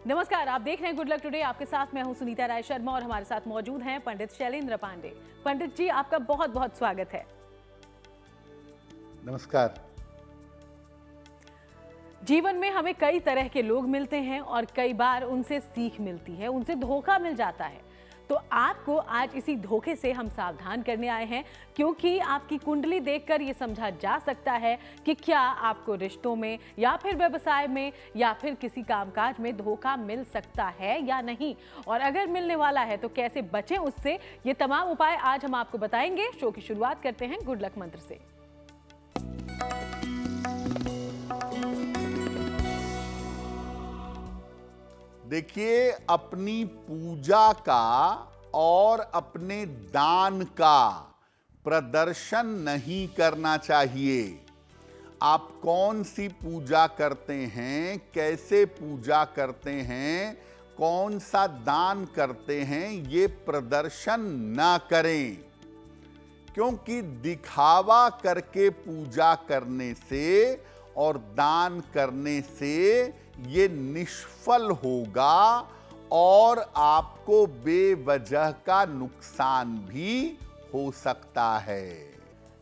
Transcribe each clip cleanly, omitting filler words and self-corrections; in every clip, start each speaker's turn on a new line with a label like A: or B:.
A: नमस्कार, आप देख रहे हैं गुड लक टुडे। आपके साथ मैं हूं सुनीता राय शर्मा और हमारे साथ मौजूद हैं पंडित शैलेंद्र पांडे। पंडित जी, आपका बहुत बहुत स्वागत है।
B: नमस्कार।
A: जीवन में हमें कई तरह के लोग मिलते हैं और कई बार उनसे सीख मिलती है, उनसे धोखा मिल जाता है। तो आपको आज इसी धोखे से हम सावधान करने आए हैं, क्योंकि आपकी कुंडली देखकर ये समझा जा सकता है कि क्या आपको रिश्तों में या फिर व्यवसाय में या फिर किसी कामकाज में धोखा मिल सकता है या नहीं, और अगर मिलने वाला है तो कैसे बचें उससे। ये तमाम उपाय आज हम आपको बताएंगे। शो की शुरुआत करते हैं गुड लक मंत्र से।
B: देखिए, अपनी पूजा का और अपने दान का प्रदर्शन नहीं करना चाहिए। आप कौन सी पूजा करते हैं, कैसे पूजा करते हैं, कौन सा दान करते हैं, ये प्रदर्शन ना करें, क्योंकि दिखावा करके पूजा करने से और दान करने से ये निष्फल होगा और आपको बेवजह का नुकसान भी हो सकता है।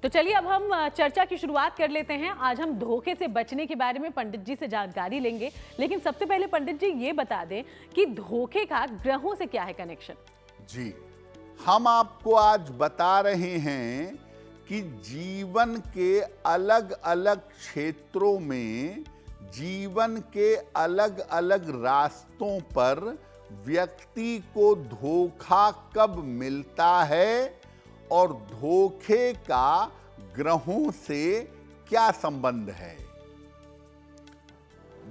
A: तो चलिए अब हम चर्चा की शुरुआत कर लेते हैं। आज हम धोखे से बचने के बारे में पंडित जी से जानकारी लेंगे, लेकिन सबसे पहले पंडित जी ये बता दें कि धोखे का ग्रहों से क्या है कनेक्शन।
B: जी, हम आपको आज बता रहे हैं कि जीवन के अलग अलग क्षेत्रों में, जीवन के अलग अलग रास्तों पर व्यक्ति को धोखा कब मिलता है और धोखे का ग्रहों से क्या संबंध है।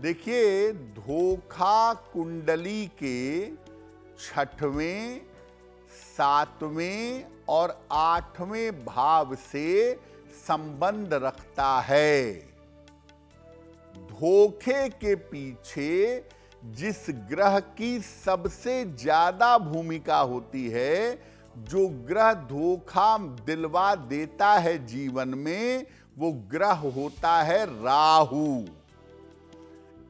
B: देखिए, धोखा कुंडली के 6वें, 7वें और 8वें भाव से संबंध रखता है। धोखे के पीछे जिस ग्रह की सबसे ज्यादा भूमिका होती है, जो ग्रह धोखा दिलवा देता है जीवन में, वो ग्रह होता है राहु।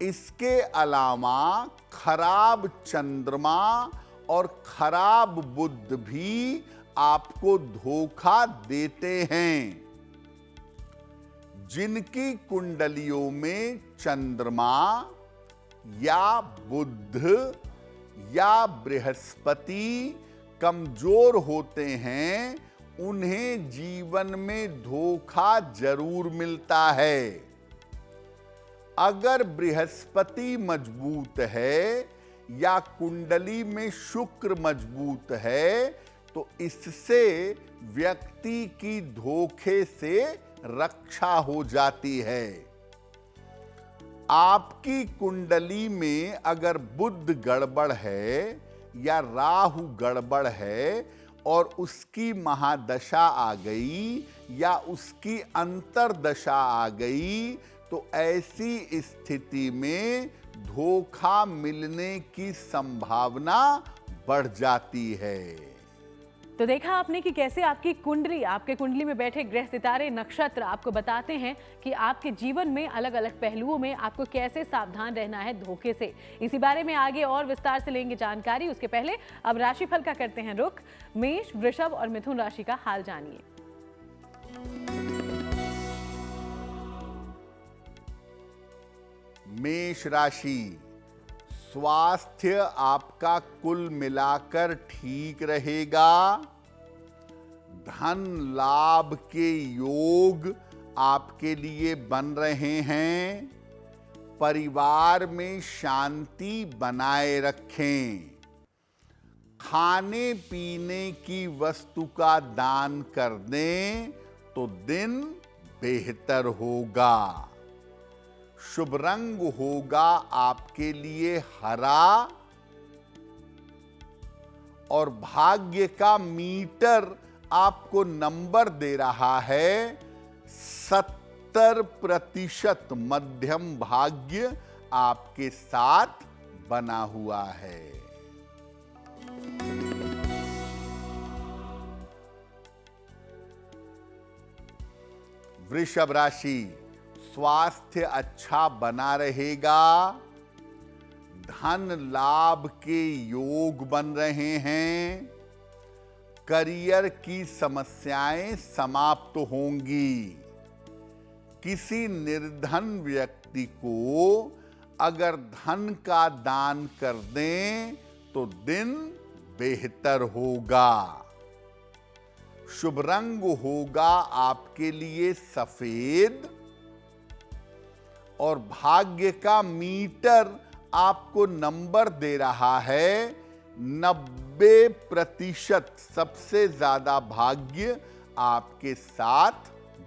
B: इसके अलावा खराब चंद्रमा और खराब बुध भी आपको धोखा देते हैं। जिनकी कुंडलियों में चंद्रमा या बुध या बृहस्पति कमजोर होते हैं, उन्हें जीवन में धोखा जरूर मिलता है। अगर बृहस्पति मजबूत है या कुंडली में शुक्र मजबूत है, तो इससे व्यक्ति की धोखे से रक्षा हो जाती है। आपकी कुंडली में अगर बुध गड़बड़ है या राहु गड़बड़ है और उसकी महादशा आ गई या उसकी अंतरदशा आ गई, तो ऐसी स्थिति में धोखा मिलने की संभावना बढ़ जाती है।
A: तो देखा आपने कि कैसे आपकी कुंडली, आपके कुंडली में बैठे ग्रह, सितारे, नक्षत्र आपको बताते हैं कि आपके जीवन में अलग अलग पहलुओं में आपको कैसे सावधान रहना है धोखे से। इसी बारे में आगे और विस्तार से लेंगे जानकारी। उसके पहले अब राशिफल का करते हैं रुख। मेष, वृषभ और मिथुन राशि का हाल जानिए।
B: मेष राशि, स्वास्थ्य आपका कुल मिलाकर ठीक रहेगा। धन लाभ के योग आपके लिए बन रहे हैं। परिवार में शांति बनाए रखें। खाने पीने की वस्तु का दान कर दें तो दिन बेहतर होगा। शुभ रंग होगा आपके लिए हरा और भाग्य का मीटर आपको नंबर दे रहा है 70% मध्यम भाग्य आपके साथ बना हुआ है। वृषभ राशि, स्वास्थ्य अच्छा बना रहेगा। धन लाभ के योग बन रहे हैं। करियर की समस्याएं समाप्त होंगी। किसी निर्धन व्यक्ति को अगर धन का दान कर दें तो दिन बेहतर होगा। शुभ रंग होगा आपके लिए सफेद और भाग्य का मीटर आपको नंबर दे रहा है 90%। सबसे ज्यादा भाग्य आपके साथ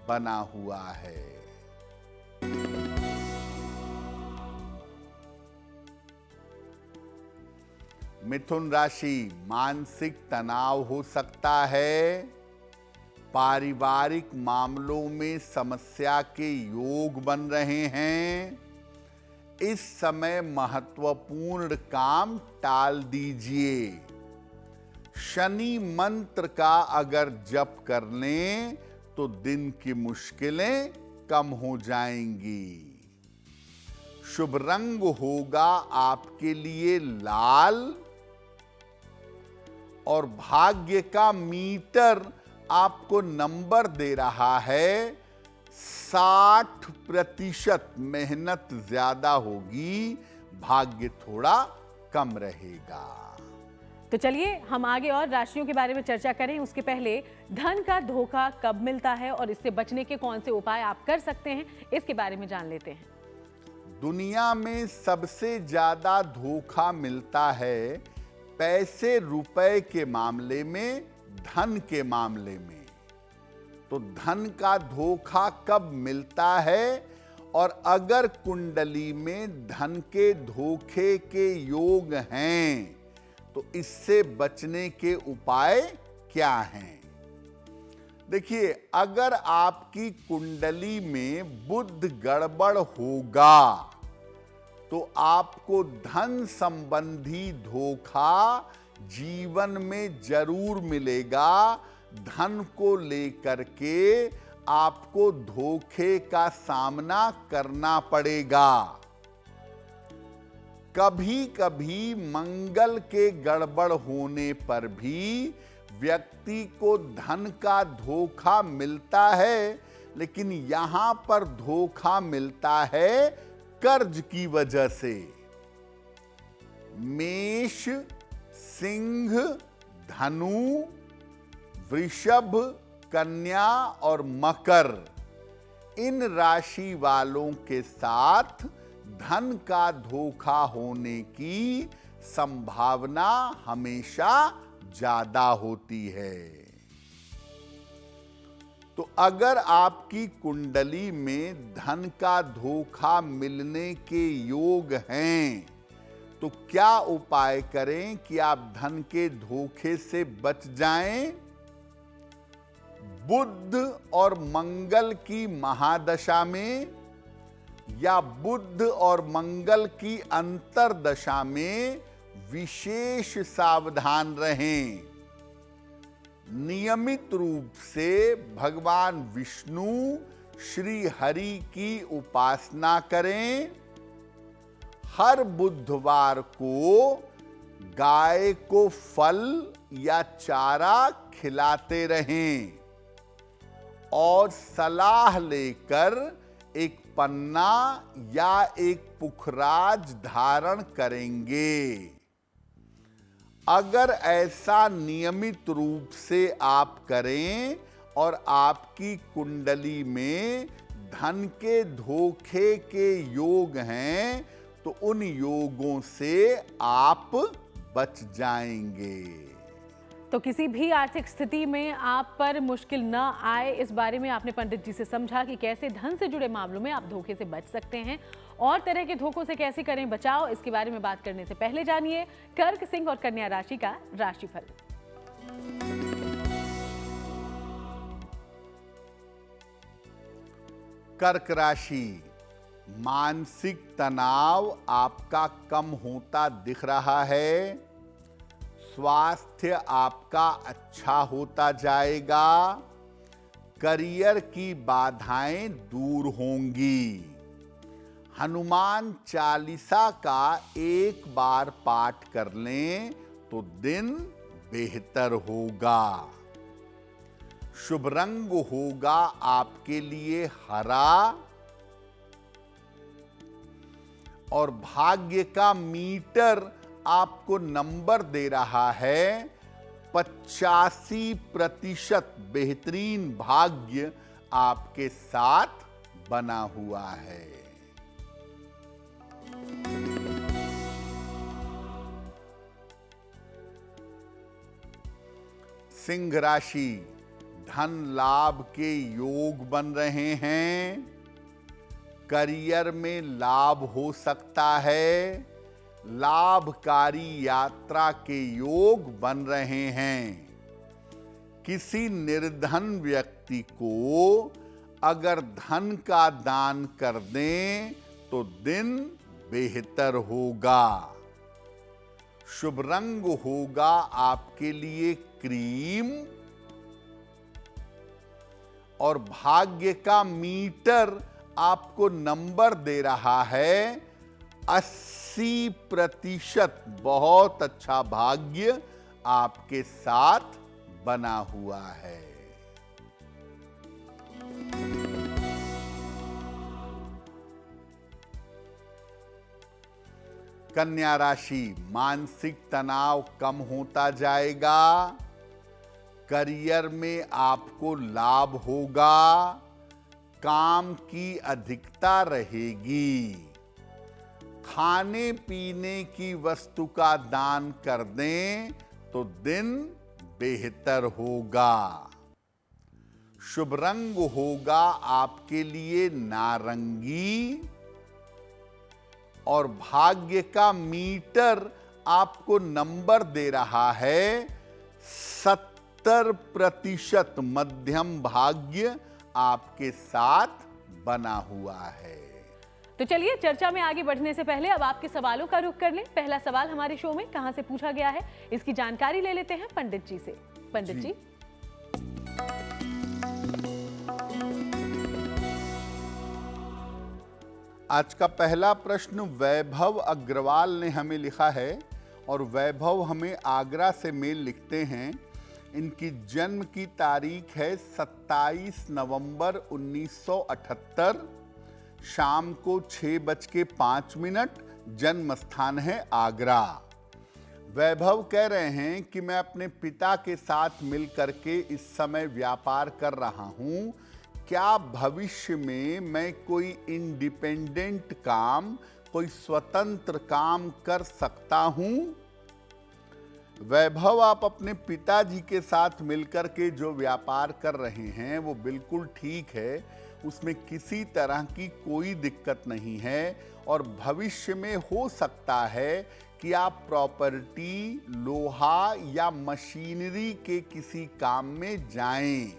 B: बना हुआ है। मिथुन राशि, मानसिक तनाव हो सकता है। पारिवारिक मामलों में समस्या के योग बन रहे हैं। इस समय महत्वपूर्ण काम टाल दीजिए। शनि मंत्र का अगर जप कर लें तो दिन की मुश्किलें कम हो जाएंगी। शुभ रंग होगा आपके लिए लाल और भाग्य का मीटर आपको नंबर दे रहा है 60%। मेहनत ज्यादा होगी, भाग्य थोड़ा कम रहेगा।
A: तो चलिए हम आगे और राशियों के बारे में चर्चा करें। उसके पहले धन का धोखा कब मिलता है और इससे बचने के कौन से उपाय आप कर सकते हैं, इसके बारे में जान लेते हैं।
B: दुनिया में सबसे ज्यादा धोखा मिलता है पैसे रुपए के मामले में, धन के मामले में। तो धन का धोखा कब मिलता है और अगर कुंडली में धन के धोखे के योग हैं तो इससे बचने के उपाय क्या हैं? देखिए, अगर आपकी कुंडली में बुध गड़बड़ होगा तो आपको धन संबंधी धोखा जीवन में जरूर मिलेगा। धन को लेकर के आपको धोखे का सामना करना पड़ेगा। कभी कभी मंगल के गड़बड़ होने पर भी व्यक्ति को धन का धोखा मिलता है, लेकिन यहां पर धोखा मिलता है कर्ज की वजह से। मेष, सिंह, धनु, वृषभ, कन्या और मकर, इन राशि वालों के साथ धन का धोखा होने की संभावना हमेशा ज्यादा होती है। तो अगर आपकी कुंडली में धन का धोखा मिलने के योग हैं तो क्या उपाय करें कि आप धन के धोखे से बच जाएं? बुध और मंगल की महादशा में या बुध और मंगल की अंतरदशा में विशेष सावधान रहें। नियमित रूप से भगवान विष्णु श्री हरि की उपासना करें। हर बुधवार को गाय को फल या चारा खिलाते रहें और सलाह लेकर एक पन्ना या एक पुखराज धारण करेंगे। अगर ऐसा नियमित रूप से आप करें और आपकी कुंडली में धन के धोखे के योग हैं तो उन योगों से आप बच जाएंगे।
A: तो किसी भी आर्थिक स्थिति में आप पर मुश्किल न आए, इस बारे में आपने पंडित जी से समझा कि कैसे धन से जुड़े मामलों में आप धोखे से बच सकते हैं और तरह के धोखों से कैसे करें बचाव। इसके बारे में बात करने से पहले जानिए कर्क, सिंह और कन्या राशि का राशिफल।
B: कर्क राशि, मानसिक तनाव आपका कम होता दिख रहा है। स्वास्थ्य आपका अच्छा होता जाएगा। करियर की बाधाएं दूर होंगी। हनुमान चालीसा का एक बार पाठ कर लें तो दिन बेहतर होगा। शुभ रंग होगा आपके लिए हरा और भाग्य का मीटर आपको नंबर दे रहा है 85% बेहतरीन भाग्य आपके साथ बना हुआ है। सिंह राशि, धन लाभ के योग बन रहे हैं। करियर में लाभ हो सकता है। लाभकारी यात्रा के योग बन रहे हैं। किसी निर्धन व्यक्ति को अगर धन का दान कर दें तो दिन बेहतर होगा। शुभ रंग होगा आपके लिए क्रीम और भाग्य का मीटर आपको नंबर दे रहा है 80%। बहुत अच्छा भाग्य आपके साथ बना हुआ है। कन्या राशि, मानसिक तनाव कम होता जाएगा। करियर में आपको लाभ होगा। काम की अधिकता रहेगी। खाने पीने की वस्तु का दान कर दें तो दिन बेहतर होगा। शुभ रंग होगा आपके लिए नारंगी और भाग्य का मीटर आपको नंबर दे रहा है 70%। मध्यम भाग्य आपके साथ बना हुआ है।
A: तो चलिए चर्चा में आगे बढ़ने से पहले अब आपके सवालों का रुख कर लें। पहला सवाल हमारे शो में कहां से पूछा गया है, इसकी जानकारी ले लेते हैं पंडित जी से। पंडित जी,
B: आज का पहला प्रश्न वैभव अग्रवाल ने हमें लिखा है और वैभव हमें आगरा से मेल लिखते हैं। इनकी जन्म की तारीख है 27 नवंबर 1978, शाम को 6:05। जन्म स्थान है आगरा। वैभव कह रहे हैं कि मैं अपने पिता के साथ मिलकर के इस समय व्यापार कर रहा हूं। क्या भविष्य में मैं कोई इंडिपेंडेंट काम, कोई स्वतंत्र काम कर सकता हूं? वैभव, आप अपने पिताजी के साथ मिलकर के जो व्यापार कर रहे हैं वो बिल्कुल ठीक है। उसमें किसी तरह की कोई दिक्कत नहीं है और भविष्य में हो सकता है कि आप प्रॉपर्टी, लोहा या मशीनरी के किसी काम में जाएं।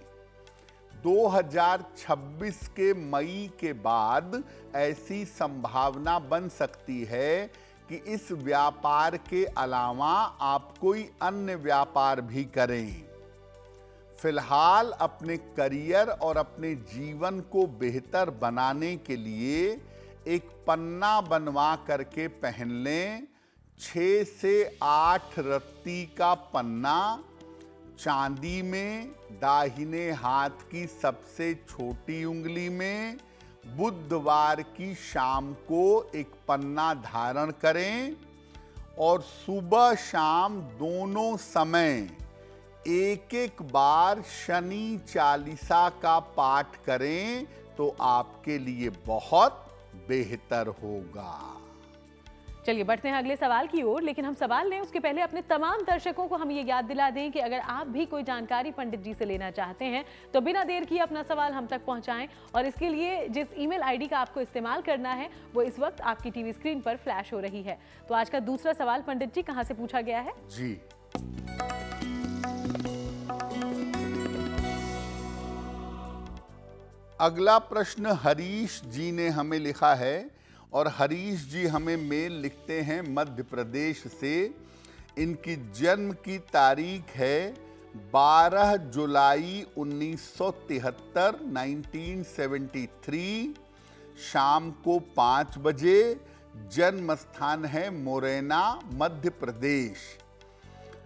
B: 2026 के मई के बाद ऐसी संभावना बन सकती है कि इस व्यापार के अलावा आप कोई अन्य व्यापार भी करें। फिलहाल अपने करियर और अपने जीवन को बेहतर बनाने के लिए एक पन्ना बनवा करके पहन लें। 6 से 8 रत्ती का पन्ना, चांदी में, दाहिने हाथ की सबसे छोटी उंगली में। बुधवार की शाम को एक पन्ना धारण करें और सुबह शाम दोनों समय एक बार शनि चालीसा का पाठ करें तो आपके लिए बहुत बेहतर होगा।
A: चलिए बढ़ते हैं अगले सवाल की ओर, लेकिन हम सवाल लें उसके पहले अपने तमाम दर्शकों को हम ये याद दिला दें कि अगर आप भी कोई जानकारी पंडित जी से लेना चाहते हैं तो बिना देर किए अपना सवाल हम तक पहुंचाएं। और इसके लिए जिस ईमेल आईडी का आपको इस्तेमाल करना है वो इस वक्त आपकी टीवी स्क्रीन पर फ्लैश हो रही है। तो आज का दूसरा सवाल पंडित जी कहां से पूछा गया है?
B: जी, अगला प्रश्न हरीश जी ने हमें लिखा है और हरीश जी हमें मेल लिखते हैं मध्य प्रदेश से। इनकी जन्म की तारीख है 12 जुलाई 1973, 1973। शाम को 5 बजे। जन्म स्थान है मोरेना, मध्य प्रदेश।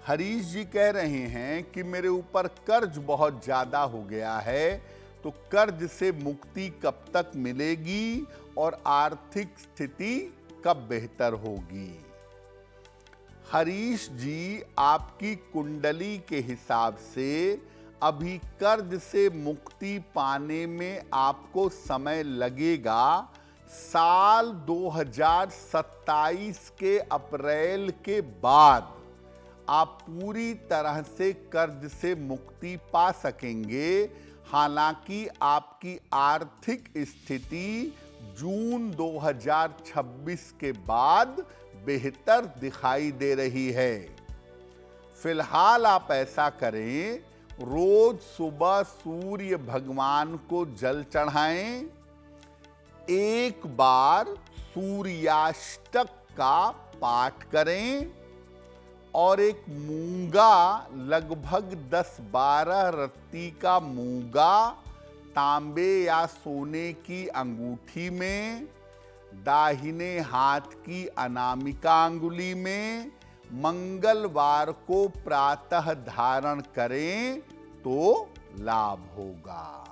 B: हरीश जी कह रहे हैं कि मेरे ऊपर कर्ज बहुत ज्यादा हो गया है, तो कर्ज से मुक्ति कब तक मिलेगी और आर्थिक स्थिति कब बेहतर होगी? हरीश जी, आपकी कुंडली के हिसाब से अभी कर्ज से मुक्ति पाने में आपको समय लगेगा साल 2027 के अप्रैल के बाद आप पूरी तरह से कर्ज से मुक्ति पा सकेंगे। हालांकि आपकी आर्थिक स्थिति जून 2026 के बाद बेहतर दिखाई दे रही है। फिलहाल आप ऐसा करें, रोज सुबह सूर्य भगवान को जल चढ़ाएं, एक बार सूर्याष्टक का पाठ करें और एक मूंगा, लगभग 10-12 रत्ती का मूंगा तांबे या सोने की अंगूठी में, दाहिने हाथ की अनामिका अंगुली में मंगलवार को प्रातः धारण करें तो लाभ होगा।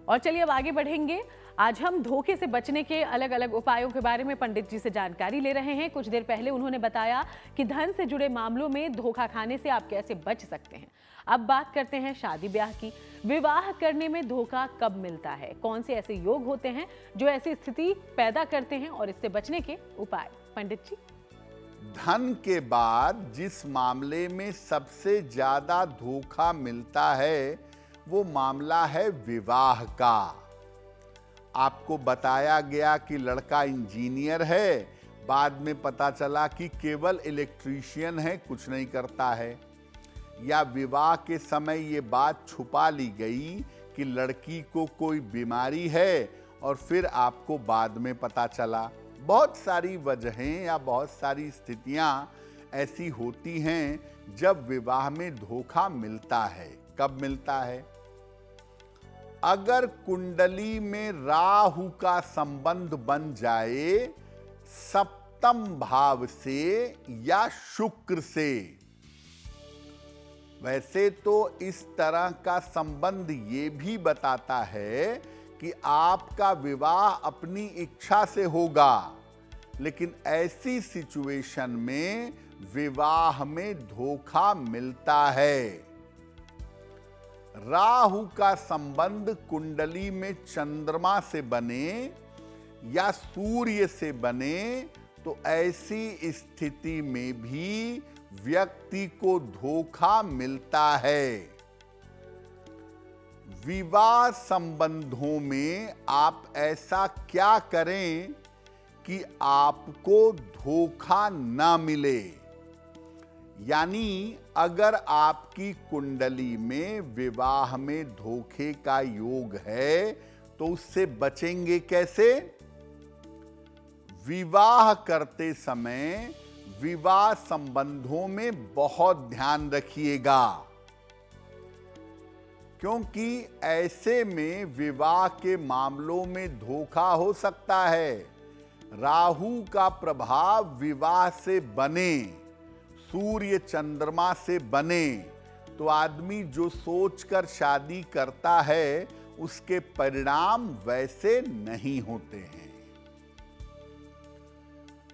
A: और चलिए अब आगे बढ़ेंगे। आज हम धोखे से बचने के अलग अलग उपायों के बारे में पंडित जी से जानकारी ले रहे हैं। कुछ देर पहले उन्होंने बताया कि धन से जुड़े मामलों में धोखा खाने से आप कैसे बच सकते हैं। अब बात करते हैं शादी ब्याह की। विवाह करने में धोखा कब मिलता है? कौन से ऐसे योग होते हैं जो ऐसी स्थिति पैदा करते हैं और इससे बचने के उपाय? पंडित जी।
B: धन के बाद जिस मामले में सबसे ज्यादा धोखा मिलता है वो मामला है विवाह का। आपको बताया गया कि लड़का इंजीनियर है, बाद में पता चला कि केवल इलेक्ट्रीशियन है, कुछ नहीं करता है। या विवाह के समय ये बात छुपा ली गई कि लड़की को कोई बीमारी है और फिर आपको बाद में पता चला। बहुत सारी वजहें या बहुत सारी स्थितियां ऐसी होती हैं जब विवाह में धोखा मिलता है। कब मिलता है? अगर कुंडली में राहु का संबंध बन जाए सप्तम भाव से या शुक्र से। वैसे तो इस तरह का संबंध ये भी बताता है कि आपका विवाह अपनी इच्छा से होगा, लेकिन ऐसी सिचुएशन में विवाह में धोखा मिलता है। राहु का संबंध कुंडली में चंद्रमा से बने या सूर्य से बने तो ऐसी स्थिति में भी व्यक्ति को धोखा मिलता है। विवाह संबंधों में आप ऐसा क्या करें कि आपको धोखा ना मिले? यानी अगर आपकी कुंडली में विवाह में धोखे का योग है तो उससे बचेंगे कैसे? विवाह करते समय विवाह संबंधों में बहुत ध्यान रखिएगा, क्योंकि ऐसे में विवाह के मामलों में धोखा हो सकता है। राहु का प्रभाव विवाह से बने, सूर्य चंद्रमा से बने तो आदमी जो सोचकर शादी करता है उसके परिणाम वैसे नहीं होते हैं।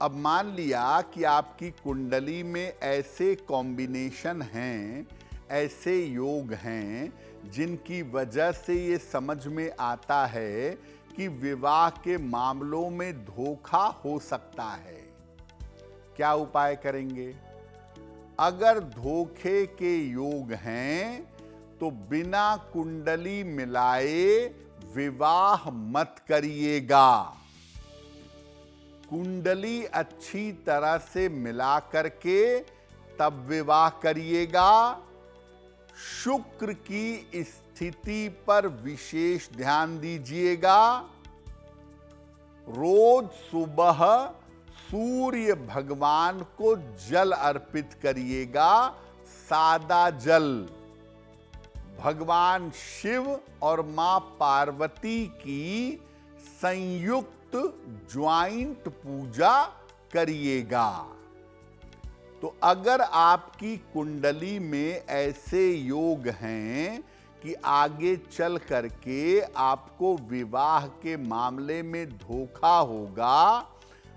B: अब मान लिया कि आपकी कुंडली में ऐसे कॉम्बिनेशन हैं, ऐसे योग हैं जिनकी वजह से ये समझ में आता है कि विवाह के मामलों में धोखा हो सकता है। क्या उपाय करेंगे? अगर धोखे के योग हैं तो बिना कुंडली मिलाए विवाह मत करिएगा। कुंडली अच्छी तरह से मिला करके तब विवाह करिएगा। शुक्र की स्थिति पर विशेष ध्यान दीजिएगा। रोज सुबह सूर्य भगवान को जल अर्पित करिएगा, सादा जल। भगवान शिव और मां पार्वती की संयुक्त ज्वाइंट पूजा करिएगा। तो अगर आपकी कुंडली में ऐसे योग हैं कि आगे चल करके आपको विवाह के मामले में धोखा होगा,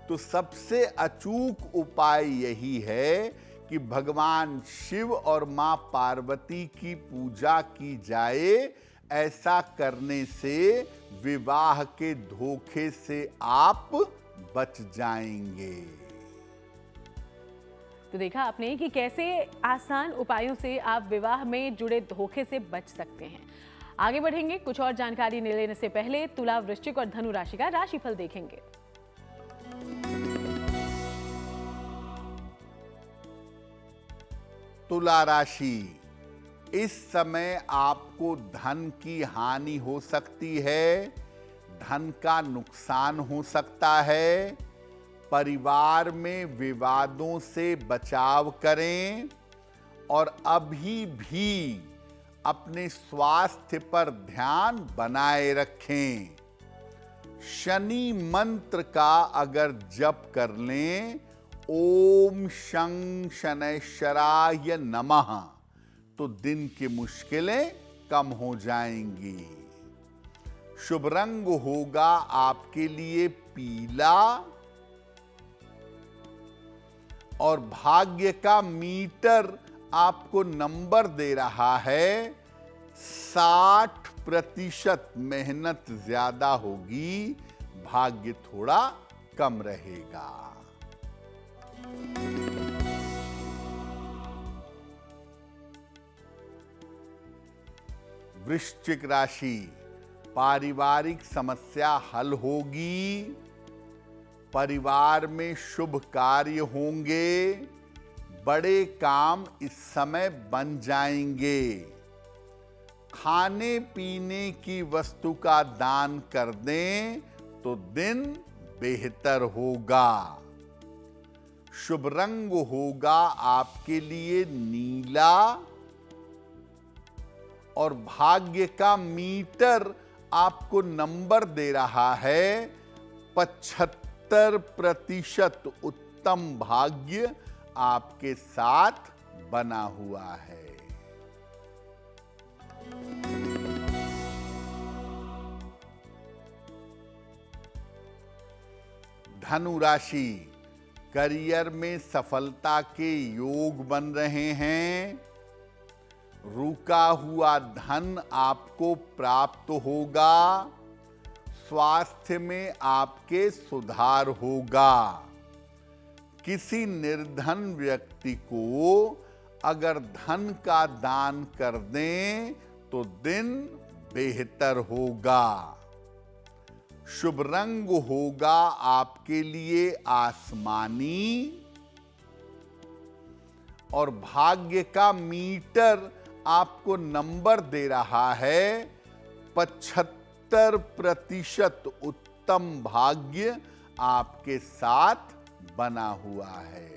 B: तो सबसे अचूक उपाय यही है कि भगवान शिव और मां पार्वती की पूजा की जाए। ऐसा करने से विवाह के धोखे से आप बच जाएंगे।
A: तो देखा आपने कि कैसे आसान उपायों से आप विवाह में जुड़े धोखे से बच सकते हैं। आगे बढ़ेंगे, कुछ और जानकारी लेने से पहले तुला, वृश्चिक और धनु राशि का राशिफल देखेंगे।
B: तुला राशि, इस समय आपको धन की हानि हो सकती है, धन का नुकसान हो सकता है। परिवार में विवादों से बचाव करें और अभी भी अपने स्वास्थ्य पर ध्यान बनाए रखें। शनि मंत्र का अगर जप कर लें, ओम शं शनैश्चराय नमः, तो दिन की मुश्किलें कम हो जाएंगी। शुभ रंग होगा आपके लिए पीला और भाग्य का मीटर आपको नंबर दे रहा है 60%। मेहनत ज्यादा होगी, भाग्य थोड़ा कम रहेगा। वृश्चिक राशि, पारिवारिक समस्या हल होगी, परिवार में शुभ कार्य होंगे, बड़े काम इस समय बन जाएंगे। खाने पीने की वस्तु का दान कर दें तो दिन बेहतर होगा। शुभ रंग होगा आपके लिए नीला और भाग्य का मीटर आपको नंबर दे रहा है 75%। उत्तम भाग्य आपके साथ बना हुआ है। धनु राशि, करियर में सफलता के योग बन रहे हैं। रुका हुआ धन आपको प्राप्त होगा। स्वास्थ्य में आपके सुधार होगा। किसी निर्धन व्यक्ति को अगर धन का दान कर दें तो दिन बेहतर होगा। शुभ रंग होगा आपके लिए आसमानी और भाग्य का मीटर आपको नंबर दे रहा है 75%। उत्तम भाग्य आपके साथ बना हुआ है।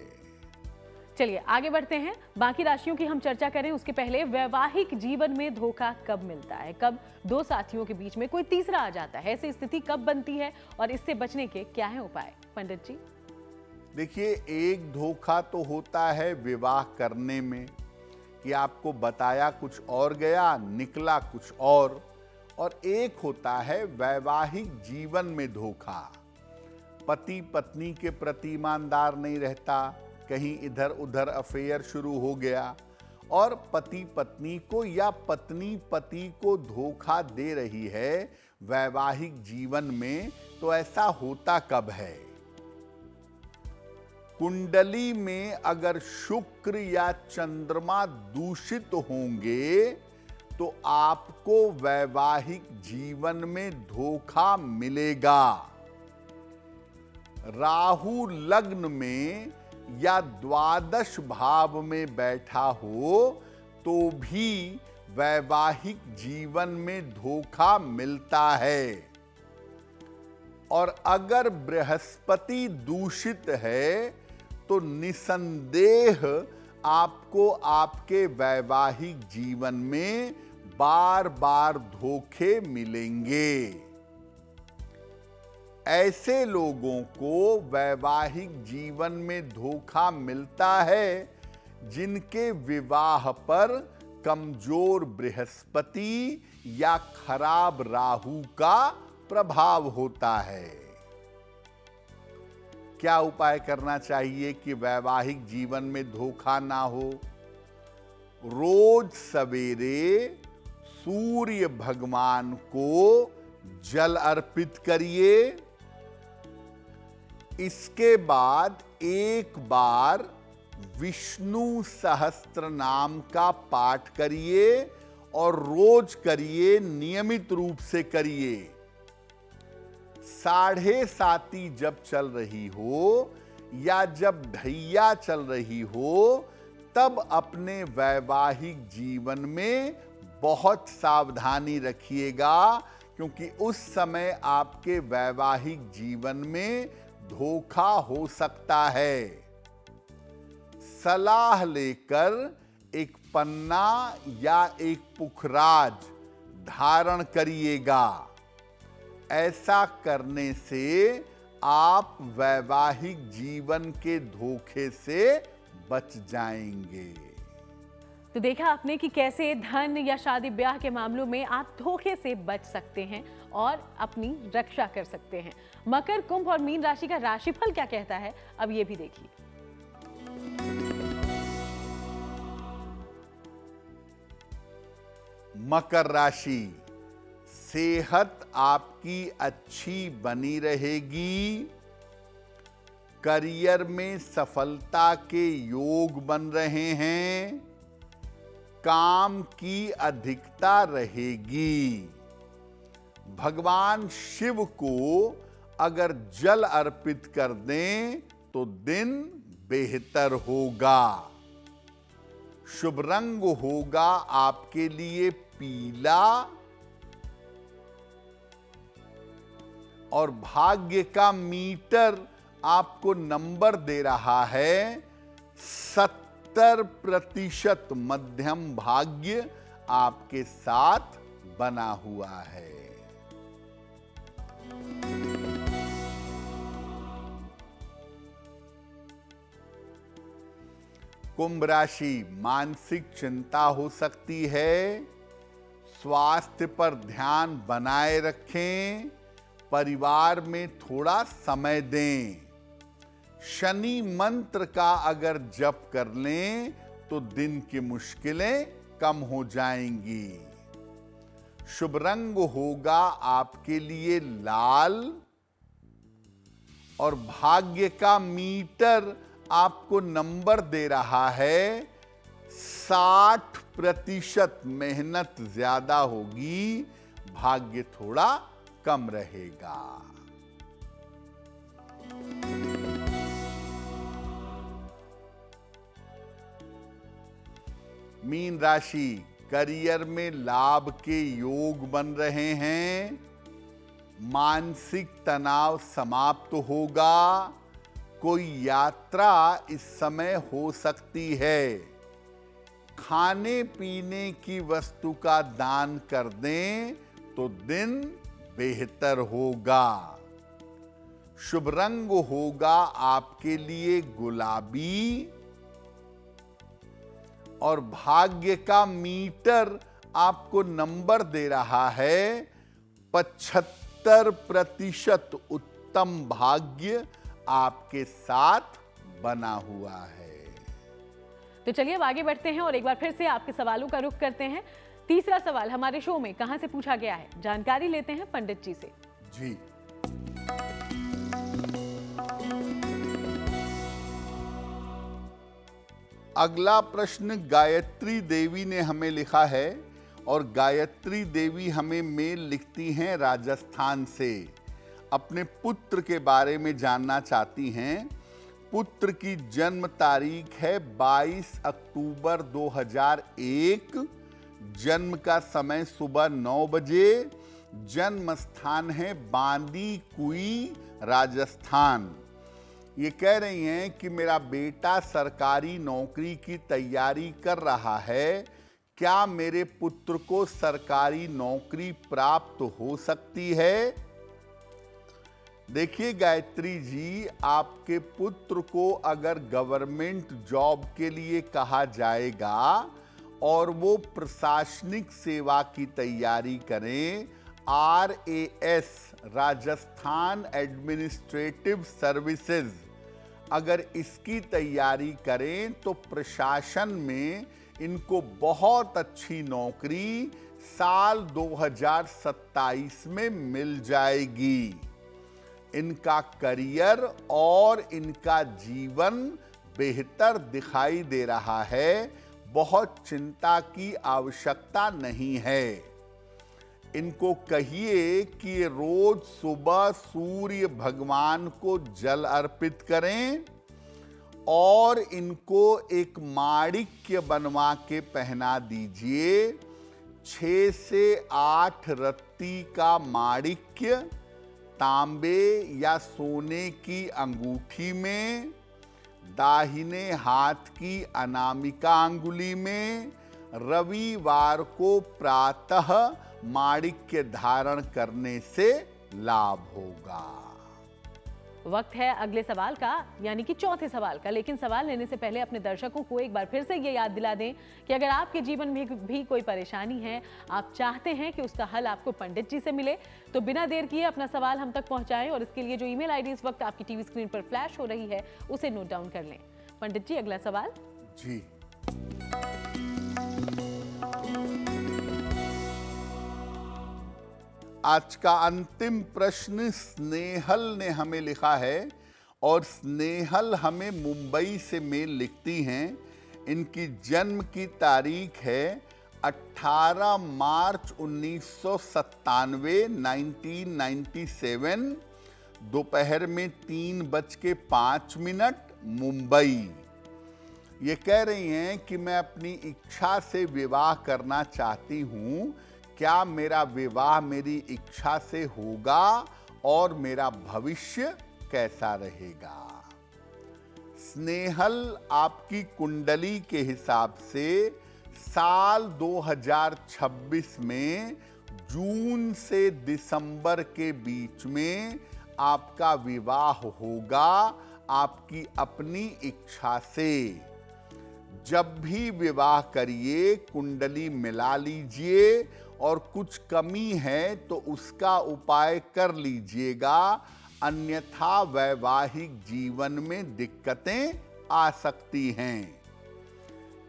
A: चलिए आगे बढ़ते हैं, बाकी राशियों की हम चर्चा करें उसके पहले वैवाहिक जीवन में धोखा कब मिलता है, कब दो साथियों के बीच में कोई तीसरा आ जाता है, ऐसी स्थिति कब बनती है और इससे बचने के क्या हैं उपाय? पंडित जी
B: देखिए, एक धोखा तो होता है विवाह करने में कि आपको बताया कुछ और गया, निकला कुछ और एक होता है वैवाहिक जीवन में धोखा। पति पत्नी के प्रति ईमानदार नहीं रहता, कहीं इधर उधर अफेयर शुरू हो गया और पति पत्नी को या पत्नी पति को धोखा दे रही है वैवाहिक जीवन में, तो ऐसा होता कब है? कुंडली में अगर शुक्र या चंद्रमा दूषित होंगे तो आपको वैवाहिक जीवन में धोखा मिलेगा। राहु लग्न में या द्वादश भाव में बैठा हो तो भी वैवाहिक जीवन में धोखा मिलता है। और अगर बृहस्पति दूषित है तो निसंदेह आपको आपके वैवाहिक जीवन में बार बार धोखे मिलेंगे। ऐसे लोगों को वैवाहिक जीवन में धोखा मिलता है जिनके विवाह पर कमजोर बृहस्पति या खराब राहु का प्रभाव होता है। क्या उपाय करना चाहिए कि वैवाहिक जीवन में धोखा ना हो? रोज सवेरे सूर्य भगवान को जल अर्पित करिए। इसके बाद एक बार विष्णु सहस्त्र नाम का पाठ करिए और रोज करिए, नियमित रूप से करिए। 7:30 जब चल रही हो या जब ढैया चल रही हो, तब अपने वैवाहिक जीवन में बहुत सावधानी रखिएगा, क्योंकि उस समय आपके वैवाहिक जीवन में धोखा हो सकता है। सलाह लेकर एक पन्ना या एक पुखराज धारण करिएगा। ऐसा करने से आप वैवाहिक जीवन के धोखे से बच जाएंगे।
A: तो देखा आपने कि कैसे धन या शादी ब्याह के मामलों में आप धोखे से बच सकते हैं और अपनी रक्षा कर सकते हैं। मकर, कुंभ और मीन राशि का राशिफल क्या कहता है, अब ये भी देखिए।
B: मकर राशि, सेहत आपकी अच्छी बनी रहेगी। करियर में सफलता के योग बन रहे हैं। काम की अधिकता रहेगी। भगवान शिव को अगर जल अर्पित कर दें तो दिन बेहतर होगा। शुभ रंग होगा आपके लिए पीला और भाग्य का मीटर आपको नंबर दे रहा है 70% मध्यम भाग्य आपके साथ बना हुआ है। कुंभ राशि, मानसिक चिंता हो सकती है। स्वास्थ्य पर ध्यान बनाए रखें। परिवार में थोड़ा समय दें। शनि मंत्र का अगर जप कर लें तो दिन की मुश्किलें कम हो जाएंगी। शुभ रंग होगा आपके लिए लाल और भाग्य का मीटर आपको नंबर दे रहा है 60%। मेहनत ज्यादा होगी, भाग्य थोड़ा कम रहेगा। मीन राशि, करियर में लाभ के योग बन रहे हैं। मानसिक तनाव समाप्त होगा। कोई यात्रा इस समय हो सकती है। खाने पीने की वस्तु का दान कर दें तो दिन बेहतर होगा। शुभ रंग होगा आपके लिए गुलाबी और भाग्य का मीटर आपको नंबर दे रहा है 75%। उत्तम भाग्य आपके साथ बना हुआ है।
A: तो चलिए अब आगे बढ़ते हैं और एक बार फिर से आपके सवालों का रुख करते हैं। तीसरा सवाल हमारे शो में कहां से पूछा गया है, जानकारी लेते हैं पंडित जी से।
B: जी, अगला प्रश्न गायत्री देवी ने हमें लिखा है और गायत्री देवी हमें मेल लिखती हैं राजस्थान से। अपने पुत्र के बारे में जानना चाहती हैं। पुत्र की जन्म तारीख है 22 अक्टूबर 2001। जन्म का समय सुबह 9 बजे। जन्म स्थान है बांदीकुई, राजस्थान। ये कह रही हैं कि मेरा बेटा सरकारी नौकरी की तैयारी कर रहा है। क्या मेरे पुत्र को सरकारी नौकरी प्राप्त हो सकती है? देखिए गायत्री जी, आपके पुत्र को अगर गवर्नमेंट जॉब के लिए कहा जाएगा और वो प्रशासनिक सेवा की तैयारी करें, RAS राजस्थान एडमिनिस्ट्रेटिव सर्विसेज, अगर इसकी तैयारी करें तो प्रशासन में इनको बहुत अच्छी नौकरी साल 2027 में मिल जाएगी। इनका करियर और इनका जीवन बेहतर दिखाई दे रहा है, बहुत चिंता की आवश्यकता नहीं है। इनको कहिए कि ये रोज सुबह सूर्य भगवान को जल अर्पित करें और इनको एक माणिक्य बनवा के पहना दीजिए। 6 से 8 रत्ती का माणिक्य तांबे या सोने की अंगूठी में, दाहिने हाथ की अनामिका अंगुली में, रविवार को प्रातः माणिक्य धारण करने से लाभ होगा।
A: वक्त है अगले सवाल का, यानी कि चौथे सवाल का। लेकिन सवाल लेने से पहले अपने दर्शकों को एक बार फिर से ये याद दिला दें कि अगर आपके जीवन में भी कोई परेशानी है, आप चाहते हैं कि उसका हल आपको पंडित जी से मिले, तो बिना देर किए अपना सवाल हम तक पहुंचाएं और इसके लिए जो ईमेल आईडी इस वक्त आपकी टीवी स्क्रीन पर फ्लैश हो रही है उसे नोट डाउन कर लें। पंडित जी, अगला सवाल।
B: जी, आज का अंतिम प्रश्न स्नेहल ने हमें लिखा है और स्नेहल हमें मुंबई से मेल लिखती हैं। इनकी जन्म की तारीख है 18 मार्च 1997, 1997, दोपहर में 3:05 मुंबई। ये कह रही हैं कि मैं अपनी इच्छा से विवाह करना चाहती हूँ, क्या मेरा विवाह मेरी इच्छा से होगा और मेरा भविष्य कैसा रहेगा? स्नेहल, आपकी कुंडली के हिसाब से साल 2026 में जून से दिसंबर के बीच में आपका विवाह होगा आपकी अपनी इच्छा से। जब भी विवाह करिए कुंडली मिला लीजिए और कुछ कमी है तो उसका उपाय कर लीजिएगा, अन्यथा वैवाहिक जीवन में दिक्कतें आ सकती हैं।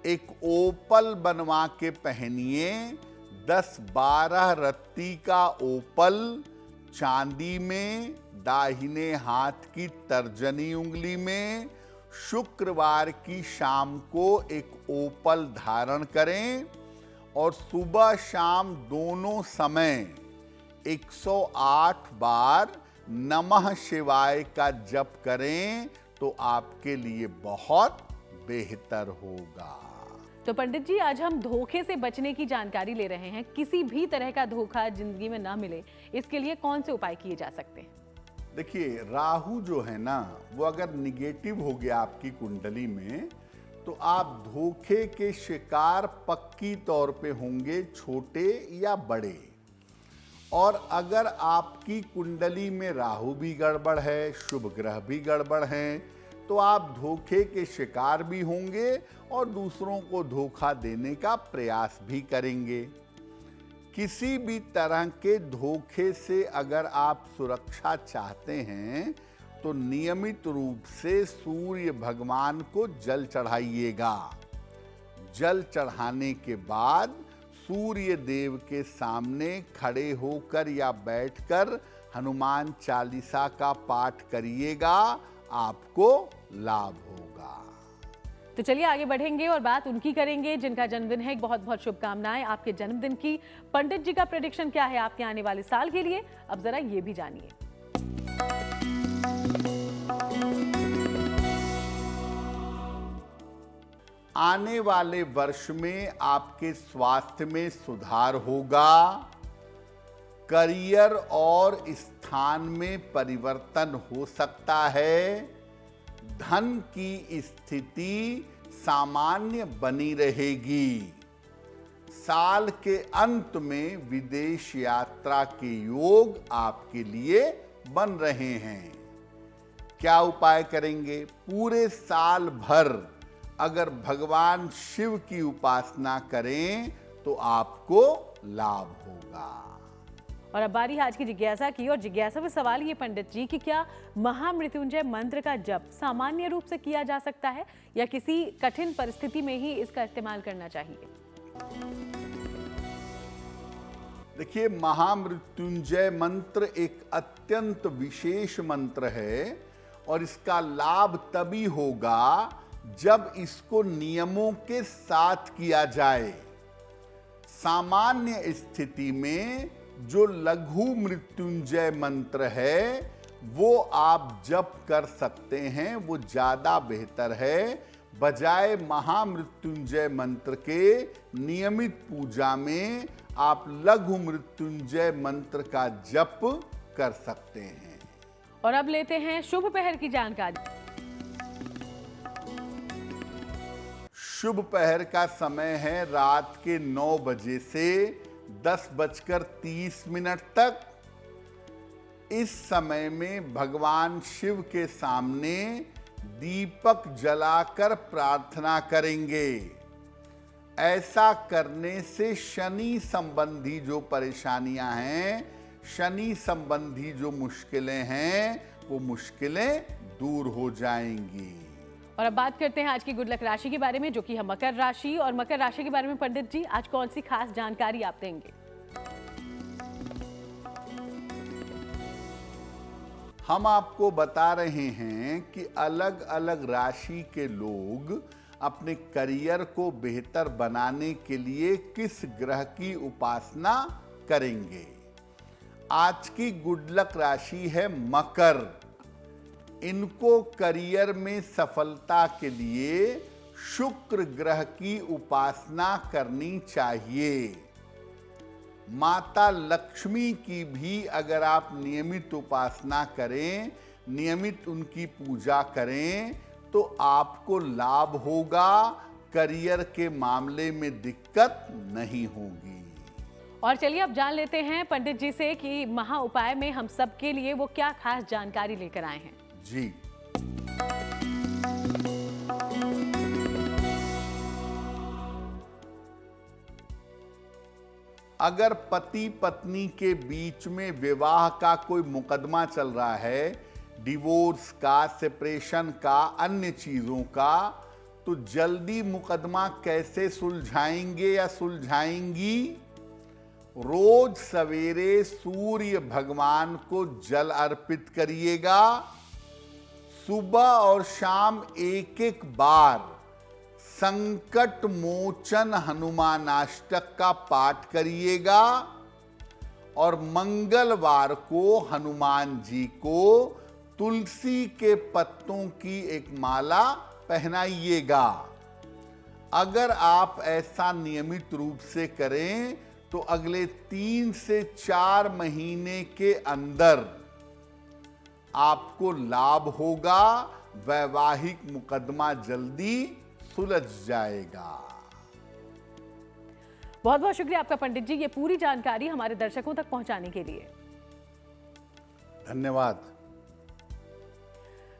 B: एक ओपल बनवा के पहनिए, 10-12 रत्ती का ओपल, चांदी में, दाहिने हाथ की तर्जनी उंगली में। शुक्रवार की शाम को एक ओपल धारण करें और सुबह शाम दोनों समय 108 बार नमः शिवाय का जप करें तो आपके लिए बहुत बेहतर होगा।
A: तो पंडित जी, आज हम धोखे से बचने की जानकारी ले रहे हैं। किसी भी तरह का धोखा जिंदगी में ना मिले, इसके लिए कौन से उपाय किए जा सकते हैं?
B: देखिए, राहु जो है ना, वो अगर निगेटिव हो गया आपकी कुंडली में तो आप धोखे के शिकार पक्की तौर पे होंगे, छोटे या बड़े। और अगर आपकी कुंडली में राहु भी गड़बड़ है, शुभ ग्रह भी गड़बड़ हैं, तो आप धोखे के शिकार भी होंगे और दूसरों को धोखा देने का प्रयास भी करेंगे। किसी भी तरह के धोखे से अगर आप सुरक्षा चाहते हैं तो नियमित रूप से सूर्य भगवान को जल चढ़ाइएगा। जल चढ़ाने के बाद सूर्य देव के सामने खड़े होकर या बैठकर हनुमान चालीसा का पाठ करिएगा, आपको लाभ होगा।
A: तो चलिए आगे बढ़ेंगे और बात उनकी करेंगे जिनका जन्मदिन है। बहुत बहुत शुभकामनाएं आपके जन्मदिन की। पंडित जी का प्रेडिक्शन क्या है आपके आने वाले साल के लिए, अब जरा ये भी जानिए।
B: आने वाले वर्ष में आपके स्वास्थ्य में सुधार होगा, करियर और स्थान में परिवर्तन हो सकता है, धन की स्थिति सामान्य बनी रहेगी। साल के अंत में विदेश यात्रा के योग आपके लिए बन रहे हैं। क्या उपाय करेंगे? पूरे साल भर अगर भगवान शिव की उपासना करें तो आपको लाभ होगा।
A: और अब बारी आज की जिज्ञासा की, और जिज्ञासा में सवाल ये पंडित जी कि क्या महामृत्युंजय मंत्र का जप सामान्य रूप से किया जा सकता है या किसी कठिन परिस्थिति में ही इसका इस्तेमाल करना चाहिए?
B: देखिए, महामृत्युंजय मंत्र एक अत्यंत विशेष मंत्र है और इसका लाभ तभी होगा जब इसको नियमों के साथ किया जाए। सामान्य स्थिति में जो लघु मृत्युंजय मंत्र है वो आप जप कर सकते हैं, वो ज्यादा बेहतर है, बजाय महामृत्युंजय मंत्र के। नियमित पूजा में आप लघु मृत्युंजय मंत्र का जप कर सकते हैं।
A: और अब लेते हैं शुभ पहर की जानकारी।
B: शुभ पहर का समय है रात के 9 बजे से 10:30 तक। इस समय में भगवान शिव के सामने दीपक जलाकर प्रार्थना करेंगे। ऐसा करने से शनि संबंधी जो परेशानियां हैं, शनि संबंधी जो मुश्किलें हैं, वो मुश्किलें दूर हो जाएंगी।
A: और अब बात करते हैं आज की गुड लक राशि के बारे में, जो कि है मकर राशि। और मकर राशि के बारे में पंडित जी आज कौन सी खास जानकारी आप देंगे?
B: हम आपको बता रहे हैं कि अलग अलग राशि के लोग अपने करियर को बेहतर बनाने के लिए किस ग्रह की उपासना करेंगे। आज की गुड लक राशि है मकर। इनको करियर में सफलता के लिए शुक्र ग्रह की उपासना करनी चाहिए। माता लक्ष्मी की भी अगर आप नियमित उपासना करें, नियमित उनकी पूजा करें तो आपको लाभ होगा, करियर के मामले में दिक्कत नहीं होगी।
A: और चलिए अब जान लेते हैं पंडित जी से कि महा उपाय में हम सब के लिए वो क्या खास जानकारी लेकर आए हैं।
B: जी, अगर पति पत्नी के बीच में विवाह का कोई मुकदमा चल रहा है, डिवोर्स का, सेपरेशन का, अन्य चीजों का, तो जल्दी मुकदमा कैसे सुलझाएंगे या सुलझाएंगी? रोज सवेरे सूर्य भगवान को जल अर्पित करिएगा। सुबह और शाम एक एक बार संकट मोचन हनुमानाष्टक का पाठ करिएगा और मंगलवार को हनुमान जी को तुलसी के पत्तों की एक माला पहनाइएगा। अगर आप ऐसा नियमित रूप से करें तो अगले 3 से 4 महीने के अंदर आपको लाभ होगा, वैवाहिक मुकदमा जल्दी सुलझ जाएगा।
A: बहुत बहुत शुक्रिया आपका पंडित जी, ये पूरी जानकारी हमारे दर्शकों तक पहुंचाने के लिए।
B: धन्यवाद।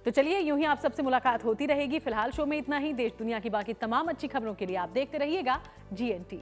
A: तो चलिए यूं ही आप सबसे मुलाकात होती रहेगी। फिलहाल शो में इतना ही। देश दुनिया की बाकी तमाम अच्छी खबरों के लिए आप देखते रहिएगा GNT।